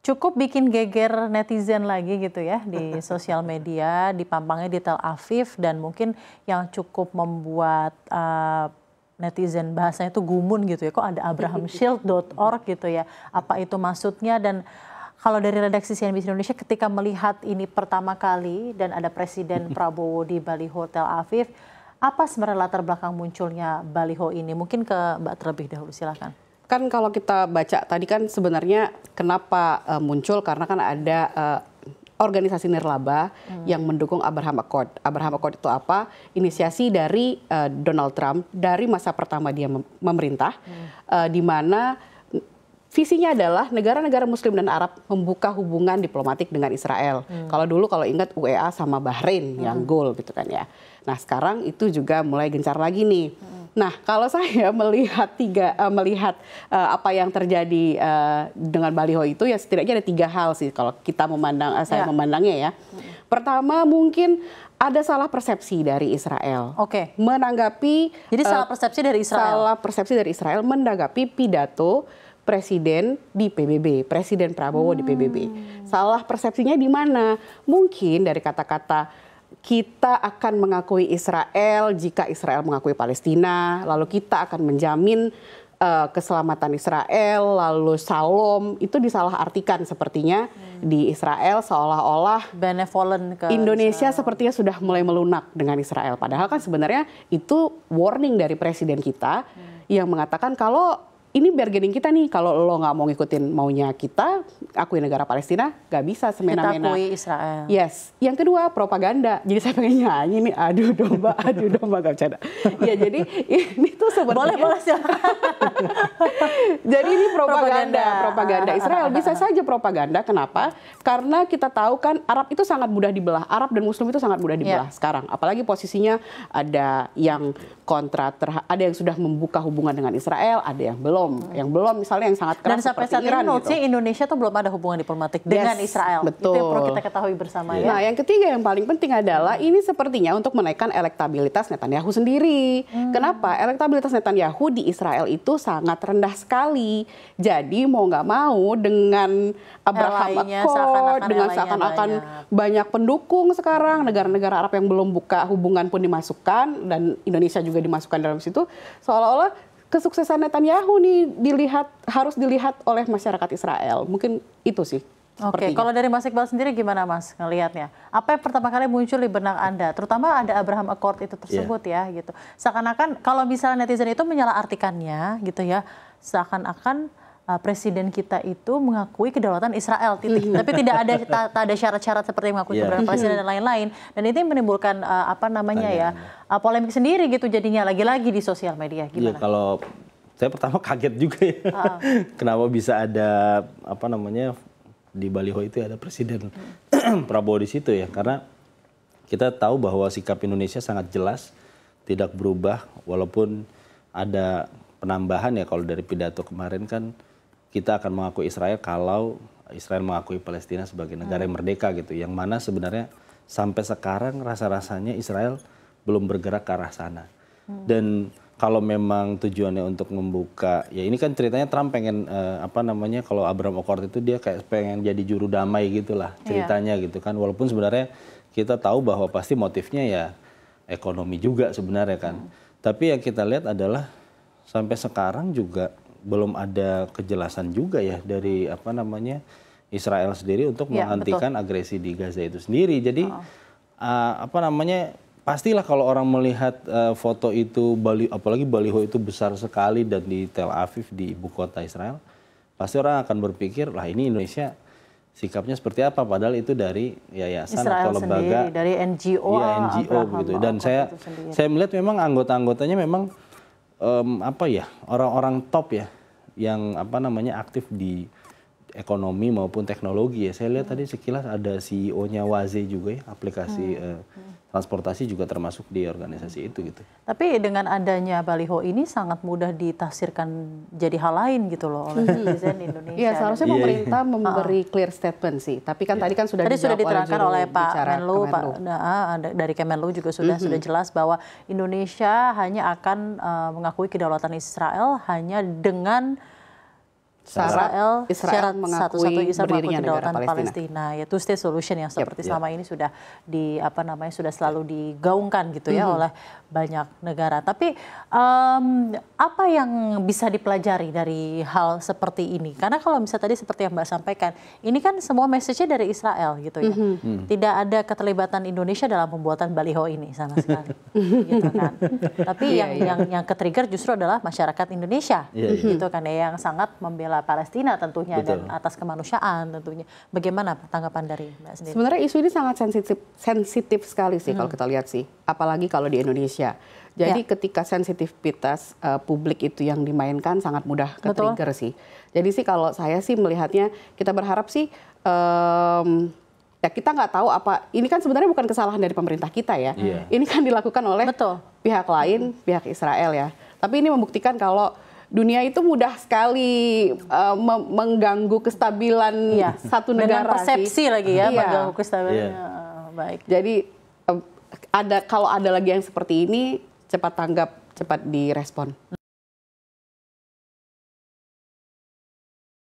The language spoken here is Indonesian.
cukup bikin geger netizen lagi gitu ya di sosial media, dipampangnya di Tel Aviv dan mungkin yang cukup membuat netizen bahasanya itu gumun gitu ya, kok ada abrahamshield.org gitu ya, apa itu maksudnya. Dan kalau dari redaksi CNBC Indonesia ketika melihat ini pertama kali dan ada Presiden Prabowo di baliho Tel Aviv, apa sebenarnya latar belakang munculnya baliho ini? Mungkin ke Mbak terlebih dahulu, silakan. Kan kalau kita baca tadi kan sebenarnya kenapa muncul karena kan ada organisasi nirlaba yang mendukung Abraham Accord. Abraham Accord itu apa? Inisiasi dari Donald Trump dari masa pertama dia memerintah, di mana visinya adalah negara-negara Muslim dan Arab membuka hubungan diplomatik dengan Israel. Kalau ingat UEA sama Bahrain yang goal gitu kan ya. Nah sekarang itu juga mulai gencar lagi nih. Nah, kalau saya melihat apa yang terjadi dengan baliho itu ya setidaknya ada 3 hal sih kalau kita saya memandangnya ya. Pertama mungkin ada salah persepsi dari Israel. Oke. Menanggapi salah persepsi dari Israel. Salah persepsi dari Israel menanggapi pidato Presiden di PBB, Presiden Prabowo di PBB. Salah persepsinya di mana? Mungkin dari kata-kata kita akan mengakui Israel jika Israel mengakui Palestina, lalu kita akan menjamin keselamatan Israel, lalu Shalom, itu disalahartikan sepertinya di Israel seolah-olah benevolent ke Indonesia Israel. Sepertinya sudah mulai melunak dengan Israel. Padahal kan sebenarnya itu warning dari Presiden kita yang mengatakan kalau ini bargaining kita nih, kalau lo nggak mau ngikutin maunya kita, akui negara Palestina, nggak bisa semena-mena. Kita akui Israel. Yes. Yang kedua, propaganda. Jadi saya pengen nyanyi nih, aduh domba, nggak bercanda. Ya jadi ini tuh sebenarnya. Boleh silakan. Jadi ini propaganda Israel. Bisa saja propaganda, kenapa? Karena kita tahu kan Arab itu sangat mudah dibelah. Arab dan Muslim itu sangat mudah dibelah sekarang. Apalagi posisinya ada yang ada yang sudah membuka hubungan dengan Israel, ada yang belum. Yang belum misalnya yang sangat keras. Dan sampai saat ini notesnya Indonesia tuh belum ada hubungan diplomatik dengan Israel. Betul. Itu yang perlu kita ketahui bersama ya. Nah yang ketiga yang paling penting adalah ini sepertinya untuk menaikkan elektabilitas Netanyahu sendiri. Kenapa? Elektabilitas Netanyahu di Israel itu sangat rendah sekali. Jadi mau nggak mau dengan Abraham Accord, dengan seakan-akan banyak pendukung sekarang, negara-negara Arab yang belum buka hubungan pun dimasukkan, dan Indonesia juga dimasukkan dalam situ, seolah-olah kesuksesan Netanyahu nih harus dilihat oleh masyarakat Israel. Mungkin itu sih. Oke, kalau dari Mas Iqbal sendiri gimana Mas ngelihatnya? Apa yang pertama kali muncul di benak Anda? Terutama ada Abraham Accord itu tersebut ya gitu. Seakan-akan kalau misalnya netizen itu menyalahartikannya gitu ya, seakan-akan presiden kita itu mengakui kedaulatan Israel, titik. Tapi tidak ada syarat-syarat seperti mengakui kedaulatan Palestina dan lain-lain. Dan itu yang menimbulkan polemik sendiri gitu jadinya lagi-lagi di sosial media. Gimana? Iya, kalau saya pertama kaget juga ya. Kenapa bisa ada di baliho itu ada Presiden Prabowo di situ ya? Karena kita tahu bahwa sikap Indonesia sangat jelas, tidak berubah walaupun ada penambahan ya. Kalau dari pidato kemarin kan kita akan mengakui Israel kalau Israel mengakui Palestina sebagai negara yang merdeka gitu. Yang mana sebenarnya sampai sekarang rasa-rasanya Israel belum bergerak ke arah sana. Dan kalau memang tujuannya untuk membuka, ya ini kan ceritanya Trump pengen kalau Abraham Accord itu dia kayak pengen jadi juru damai gitulah ceritanya gitu kan. Walaupun sebenarnya kita tahu bahwa pasti motifnya ya ekonomi juga sebenarnya kan. Tapi yang kita lihat adalah sampai sekarang juga belum ada kejelasan juga ya dari Israel sendiri untuk menghentikan agresi di Gaza itu sendiri. Jadi pastilah kalau orang melihat foto itu, apalagi baliho itu besar sekali dan di Tel Aviv, di ibu kota Israel, pasti orang akan berpikir, lah ini Indonesia sikapnya seperti apa? Padahal itu dari yayasan Israel atau lembaga, sendiri, dari NGO, NGO begitu. Dan saya melihat memang anggota-anggotanya memang orang-orang top ya, yang aktif di ekonomi maupun teknologi ya. Saya lihat tadi sekilas ada CEO-nya Waze juga ya, aplikasi transportasi juga termasuk di organisasi itu gitu. Tapi dengan adanya baliho ini sangat mudah ditafsirkan jadi hal lain gitu loh oleh netizen Indonesia. Iya, seharusnya pemerintah memberi clear statement sih. Tapi kan tadi kan sudah diterangkan oleh Pak Menlu, dari Kemenlu juga sudah jelas bahwa Indonesia hanya akan mengakui kedaulatan Israel hanya dengan Israel mengakui berdirinya negara Palestina, yaitu state solution yang seperti selama ini sudah sudah selalu digaungkan gitu ya oleh banyak negara. Tapi apa yang bisa dipelajari dari hal seperti ini? Karena kalau misalnya tadi seperti yang Mbak sampaikan, ini kan semua message-nya dari Israel gitu ya. Tidak ada keterlibatan Indonesia dalam pembuatan baliho ini sama sekali. Gitu kan. Tapi yang ke-trigger justru adalah masyarakat Indonesia gitu kan ya, yang sangat membela Palestina tentunya. Betul. Dan atas kemanusiaan tentunya. Bagaimana tanggapan dari Mbak sendiri? Sebenarnya isu ini sangat sensitif sekali sih kalau kita lihat sih, apalagi kalau di Indonesia. Jadi ketika sensitivitas publik itu yang dimainkan sangat mudah ke-trigger sih. Jadi sih kalau saya sih melihatnya, kita berharap sih ya kita nggak tahu apa, ini kan sebenarnya bukan kesalahan dari pemerintah kita ya. Ini kan dilakukan oleh pihak lain, pihak Israel ya. Tapi ini membuktikan kalau dunia itu mudah sekali mengganggu kestabilan satu negara. Dengan persepsi lagi ya, mengganggu kestabilan. Baik. Jadi kalau ada lagi yang seperti ini, cepat tanggap, cepat direspon.